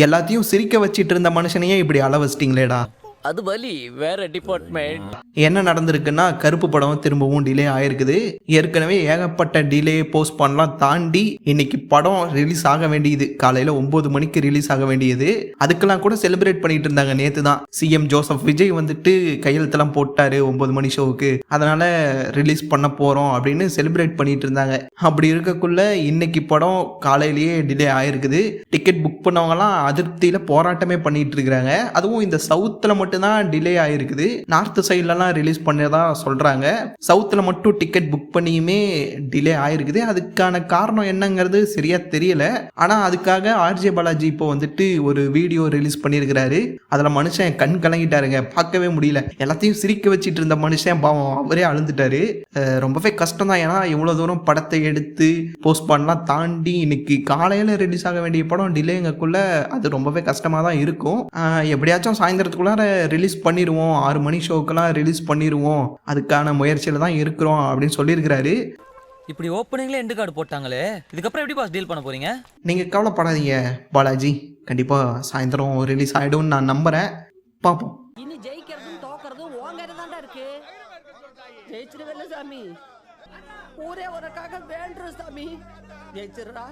எல்லாத்தையும் சிரிக்க வச்சிட்டு இருந்த மனுஷனையே இப்படி அழ வச்சிட்டீங்களேடா. அது வலி வேற டிபார்ட்மெண்ட். என்ன நடந்திருக்குன்னா, கருப்பு படம் திரும்பவும் டிலே ஆயிருக்குது. ஏற்கனவே ஏகப்பட்ட டிலே, போஸ்ட்போன்லாம் தாண்டி இன்னைக்கு படம் ரிலீஸ் ஆக வேண்டியது. காலையில 9 மணிக்கு ரிலீஸ் ஆக வேண்டியது. அதுக்கெல்லாம் கூட செலிப்ரேட் பண்ணிட்டு இருந்தாங்க நேத்து தான். சிஎம் ஜோசப் விஜய் வந்துட்டு கையெழுத்தெல்லாம் போட்டாரு 9 மணி ஷோவுக்கு. அதனால ரிலீஸ் பண்ண போறோம் அப்படின்னு செலிப்ரேட் பண்ணிட்டு இருந்தாங்க. அப்படி இருக்கக்குள்ள இன்னைக்கு படம் காலையிலேயே டிலே ஆயிருக்குது. டிக்கெட் புக் பண்ணவங்கலாம் அதிருப்தியில போராட்டமே பண்ணிட்டு இருக்காங்க. அதுவும் இந்த சவுத்துல மட்டும் தான் டிலே ஆயிருக்குது. நார்த் சைட்லலாம் ரிலீஸ் பண்ணதா சொல்றாங்க. சவுத்துல மட்டும் டிக்கெட் புக் பண்ணியுமே டிலே ஆயிருக்குது. அதுக்கான காரணம் என்னங்கிறது சரியா தெரியல. ஆனா அதுக்காக ஆர்ஜே பாலாஜி இப்போ வந்துட்டு ஒரு வீடியோ ரிலீஸ் பண்ணியிருக்கிறாரு. அதுல மனுஷன் கண் கலங்கிட்டாருங்க. பார்க்கவே முடியல. எல்லாத்தையும் சிரிக்க வச்சிட்டு இருந்த மனுஷன் பாவம் அவரே அழுந்துட்டாரு. ரொம்பவே கஷ்டம் தான். ஏன்னா இவ்வளவு தூரம் படத்தை எடுத்து போஸ்ட்பான்லாம் தாண்டி இன்னைக்கு காலையில ரிலீஸ் ஆக வேண்டிய படம் டிலேங்கக்குள்ள அது ரொம்பவே கஷ்டமா தான் இருக்கும். எப்படியாச்சும் சாயந்தரத்துக்குள்ளார ரிலீஸ் பண்ணிடுவோம், 6 மணி ஷோக்கெல்லாம் ரிலீஸ் பண்ணிடுவோம், அதுக்கான முயற்சியில் தான் இருக்கிறோம் அப்படின்னு சொல்லியிருக்கிறாரு. இப்படி ஓப்பனிங்ல எண்டு கார்டு போட்டாங்களே, இதுக்கப்புறம் எப்படி பாஸ் டீல் பண்ண போறீங்க? நீங்கள் கவலைப்படாதீங்க பாலாஜி, கண்டிப்பாக சாயந்தரம் ரிலீஸ் ஆகிடும்னு நான் நம்புகிறேன். பார்ப்போம். இனி ஜெயிக்கிறதும் தோக்கறதும் உங்ககிட்ட தான்டா இருக்கு. ஜெயிச்சிருவேல சாமி, ஊரே உனக்காக வேண்டுற சாமி, ஜெயிச்சிருடா.